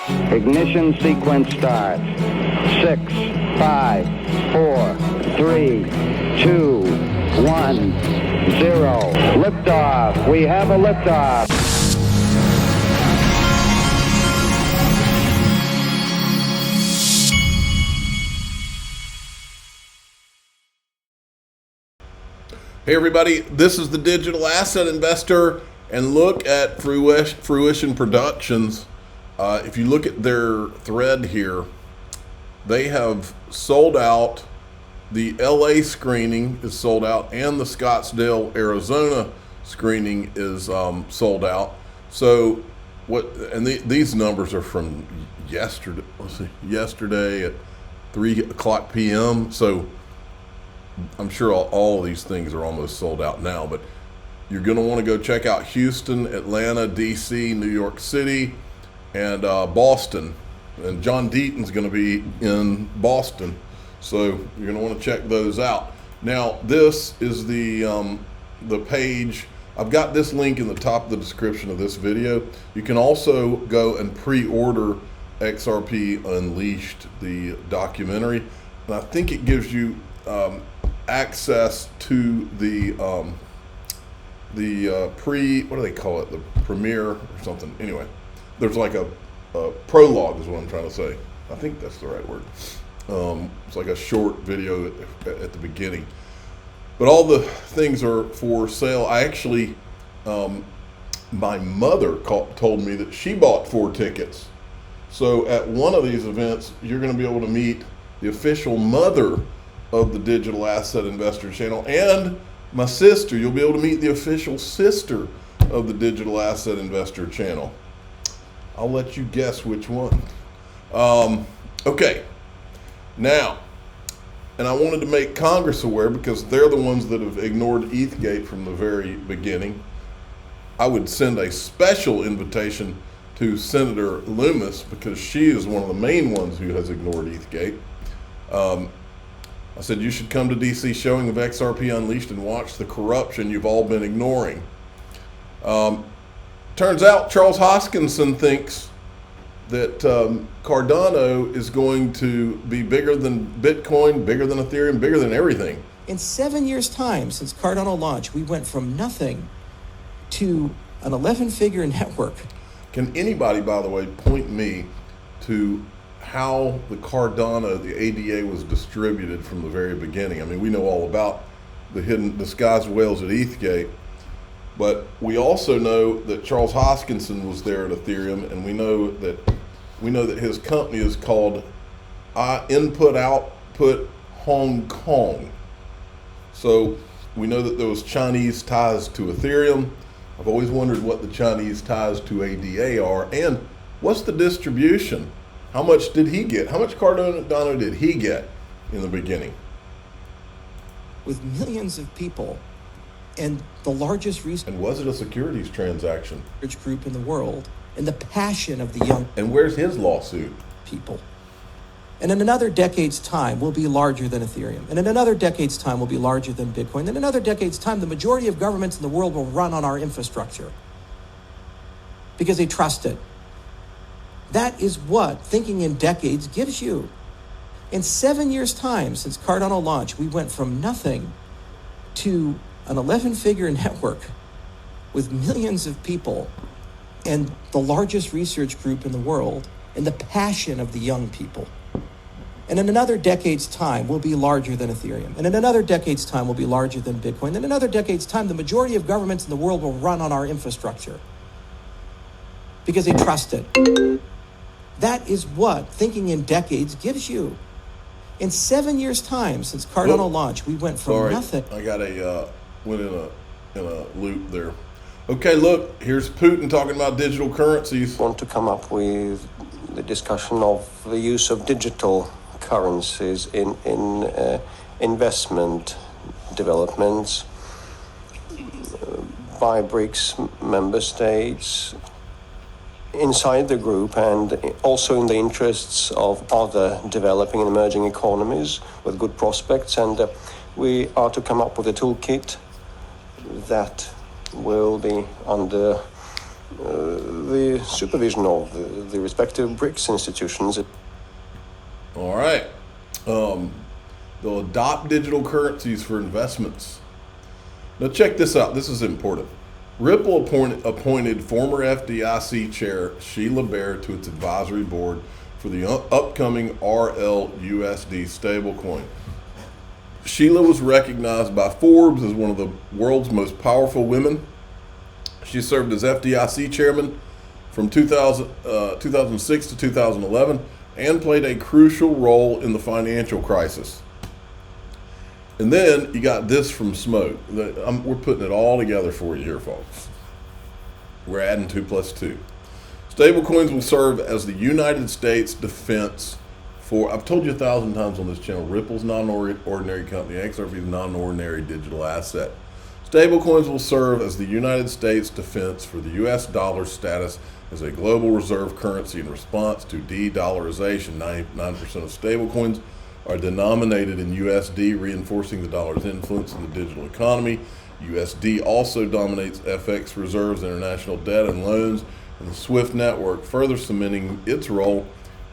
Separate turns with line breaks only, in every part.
Ignition sequence start. 6, 5, 4, 3, 2, 1, 0. Liftoff. We have a liftoff.
Hey everybody, this is the Digital Asset Investor, and look at Fruition Productions. If you look at their thread here, they have sold out. The LA screening is sold out, and the Scottsdale, Arizona screening is sold out. So these numbers are from yesterday. Let's see, yesterday at 3 o'clock p.m. So I'm sure all of these things are almost sold out now, but you're going to want to go check out Houston, Atlanta, DC, New York City, and Boston. And John Deaton's going to be in Boston, so you're going to want to check those out. Now, this is the page. I've got this link in the top of the description of this video. You can also go and pre-order XRP Unleashed, the documentary, and I think it gives you access to the what do they call it, the premiere or something. Anyway, there's like a prologue is what I'm trying to say. I think that's the right word. It's like a short video at the beginning, but all the things are for sale. I actually, my mother told me that she bought 4 tickets. So at one of these events, you're going to be able to meet the official mother of the Digital Asset Investor channel, and my sister. You'll be able to meet the official sister of the Digital Asset Investor channel. I'll let you guess which one. Okay, now, and I wanted to make Congress aware because they're the ones that have ignored ETHgate from the very beginning. I would send a special invitation to Senator Loomis because she is one of the main ones who has ignored ETHgate. I said, you should come to DC showing of XRP Unleashed and watch the corruption you've all been ignoring. Turns out Charles Hoskinson thinks that Cardano is going to be bigger than Bitcoin, bigger than Ethereum, bigger than everything.
In 7 years' time since Cardano launched, we went from nothing to an 11-figure network.
Can anybody, by the way, point me to how the Cardano, the ADA, was distributed from the very beginning? I mean, we know all about the hidden disguised whales at ETHgate, but we also know that Charles Hoskinson was there at Ethereum, and we know that his company is called Input Output Hong Kong. So we know that there was Chinese ties to Ethereum. I've always wondered what the Chinese ties to ADA are, and what's the distribution? How much did he get? How much Cardano did he get in the beginning?
With millions of people and the largest research.
And was it a securities transaction?
Group in the world, and the passion of the young.
And where's his lawsuit?
People. And in another decade's time, we'll be larger than Ethereum. And in another decade's time, we'll be larger than Bitcoin. And in another decade's time, the majority of governments in the world will run on our infrastructure because they trust it. That is what thinking in decades gives you. In 7 years' time since Cardano launched, we went from nothing to an 11-figure network with millions of people and the largest research group in the world and the passion of the young people. And in another decade's time, we'll be larger than Ethereum. And in another decade's time, we'll be larger than Bitcoin. And in another decade's time, the majority of governments in the world will run on our infrastructure because they trust it. That is what thinking in decades gives you. In 7 years' time since Cardano launched, we went from nothing.
I got went in a loop there. Okay, look, here's Putin talking about digital currencies.
I want to come up with the discussion of the use of digital currencies in investment developments by BRICS member states, inside the group, and also in the interests of other developing and emerging economies with good prospects. And we are to come up with a toolkit that will be under the supervision of the respective BRICS institutions.
All right. They'll adopt digital currencies for investments. Now check this out. This is important. Ripple appointed former FDIC chair Sheila Bair to its advisory board for the upcoming RLUSD stablecoin. Sheila was recognized by Forbes as one of the world's most powerful women. She served as FDIC chairman from 2006 to 2011 and played a crucial role in the financial crisis. And then you got this from Smoke. We're putting it all together for you here, folks. We're adding 2 plus 2. Stablecoins will serve as the United States defense for, I've told you 1,000 times on this channel, Ripple's non-ordinary company, XRP's non-ordinary digital asset. Stablecoins will serve as the United States defense for the US dollar status as a global reserve currency in response to de-dollarization. 99% of stablecoins are denominated in USD, reinforcing the dollar's influence in the digital economy. USD also dominates FX reserves, international debt, and loans in the SWIFT network, further cementing its role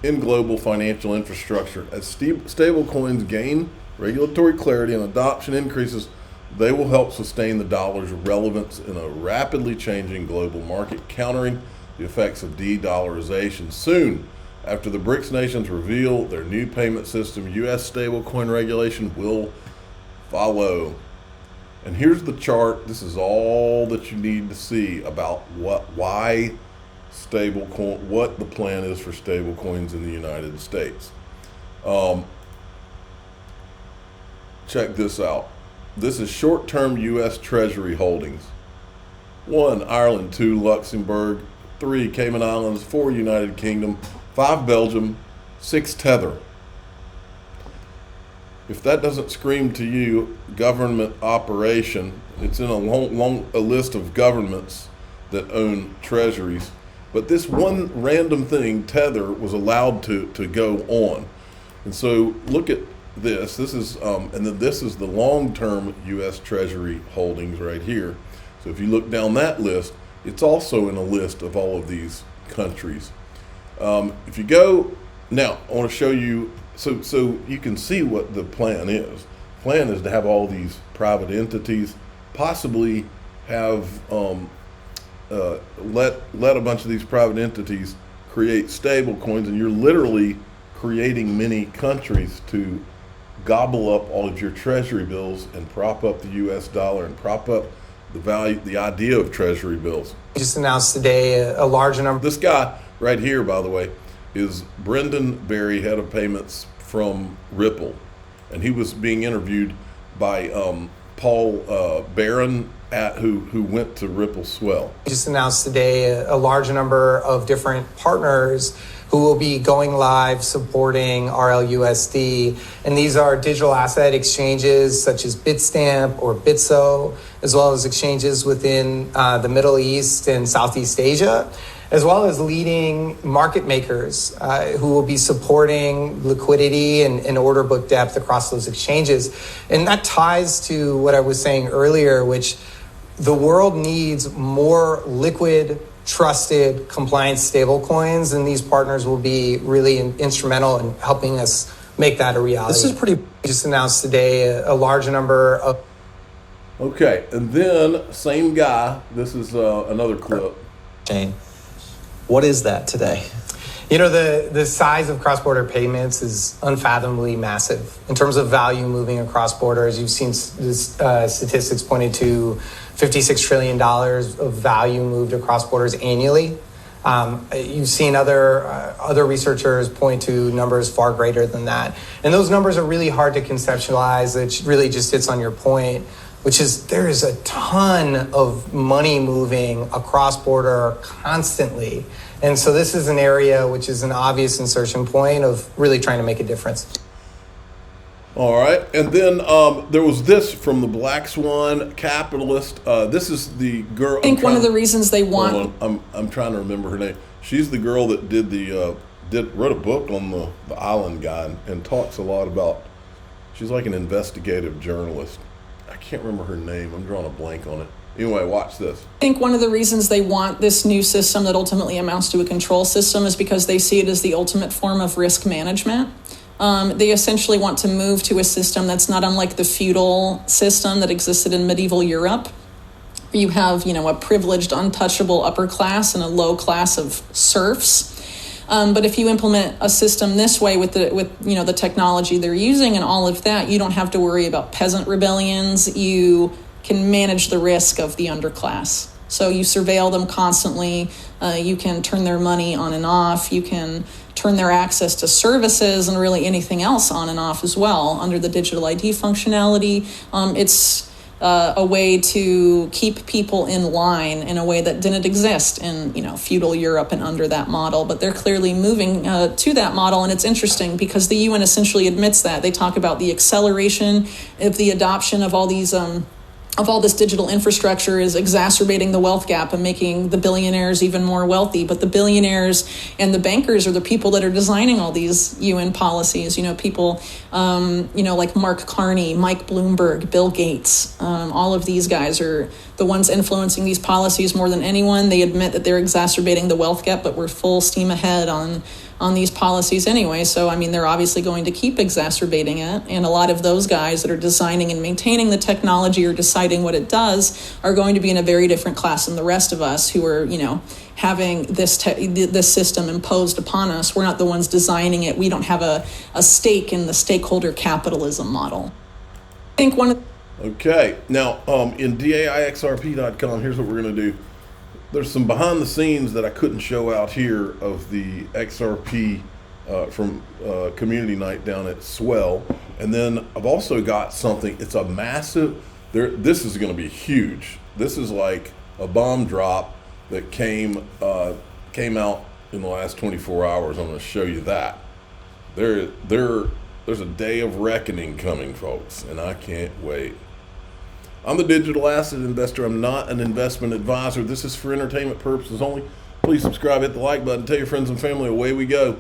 in global financial infrastructure. As stablecoins gain regulatory clarity and adoption increases, they will help sustain the dollar's relevance in a rapidly changing global market, countering the effects of de-dollarization. Soon after the BRICS nations reveal their new payment system, U.S. stablecoin regulation will follow. And here's the chart. This is all that you need to see about what the plan is for stablecoins in the United States. Check this out. This is short-term U.S. Treasury holdings. 1, Ireland. 2, Luxembourg. 3, Cayman Islands. 4, United Kingdom. 5, Belgium. 6, Tether. If that doesn't scream to you government operation, it's in a long list of governments that own treasuries. But this one random thing, Tether, was allowed to go on. And so look at this. This is and then this is the long-term U.S. Treasury holdings right here. So if you look down that list, it's also in a list of all of these countries. If you go now, I want to show you so you can see what the plan is. The plan is to have all these private entities possibly have let a bunch of these private entities create stable coins, and you're literally creating many countries to gobble up all of your treasury bills and prop up the US dollar and prop up the value, the idea of treasury bills.
Just announced today a large number.
This guy right here, by the way, is Brendan Berry, head of payments from Ripple, and he was being interviewed by Paul Barron, who went to Ripple Swell.
Just announced today a large number of different partners who will be going live supporting RLUSD. And these are digital asset exchanges such as Bitstamp or Bitso, as well as exchanges within the Middle East and Southeast Asia, as well as leading market makers who will be supporting liquidity and order book depth across those exchanges. And that ties to what I was saying earlier, which the world needs more liquid, trusted, compliant stablecoins, and these partners will be really instrumental in helping us make that a reality. This is pretty. Just announced today a large number of.
Okay, and then same guy. This is another clip.
Shane, what is that today?
You know, the size of cross-border payments is unfathomably massive in terms of value moving across borders. You've seen statistics pointing to $56 trillion of value moved across borders annually. You've seen other researchers point to numbers far greater than that. And those numbers are really hard to conceptualize. It really just hits on your point, which is there is a ton of money moving across border constantly. And so this is an area which is an obvious insertion point of really trying to make a difference.
All right, and then there was this from the Black Swan capitalist. This is the girl.
I think one of the reasons they want.
I'm trying to remember her name. She's the girl that wrote a book on the island guy and talks a lot about. She's like an investigative journalist. I can't remember her name. I'm drawing a blank on it. Anyway, watch this.
I think one of the reasons they want this new system that ultimately amounts to a control system is because they see it as the ultimate form of risk management. They essentially want to move to a system that's not unlike the feudal system that existed in medieval Europe. You have, a privileged, untouchable upper class and a low class of serfs. But if you implement a system this way with the technology they're using and all of that, you don't have to worry about peasant rebellions. You can manage the risk of the underclass. So you surveil them constantly. You can turn their money on and off. You can turn their access to services and really anything else on and off as well under the digital ID functionality. It's a way to keep people in line in a way that didn't exist in feudal Europe and under that model. But they're clearly moving to that model, and it's interesting because the UN essentially admits that. They talk about the acceleration of the adoption of all these of all this digital infrastructure is exacerbating the wealth gap and making the billionaires even more wealthy. But the billionaires and the bankers are the people that are designing all these UN policies. People, like Mark Carney, Mike Bloomberg, Bill Gates. All of these guys are the ones influencing these policies more than anyone. They admit that they're exacerbating the wealth gap, but we're full steam ahead on these policies anyway. So, they're obviously going to keep exacerbating it. And a lot of those guys that are designing and maintaining the technology or deciding what it does are going to be in a very different class than the rest of us who are, having this system imposed upon us. We're not the ones designing it. We don't have a stake in the stakeholder capitalism model. I think one of
Okay, now in DAIXRP.com, here's what we're going to do. There's some behind the scenes that I couldn't show out here of the XRP from community night down at Swell. And then I've also got something, it's a massive, this is going to be huge. This is like a bomb drop that came out in the last 24 hours. I'm going to show you that. There's a day of reckoning coming, folks, and I can't wait. I'm the digital asset investor. I'm not an investment advisor. This is for entertainment purposes only. Please subscribe, hit the like button, tell your friends and family, away we go.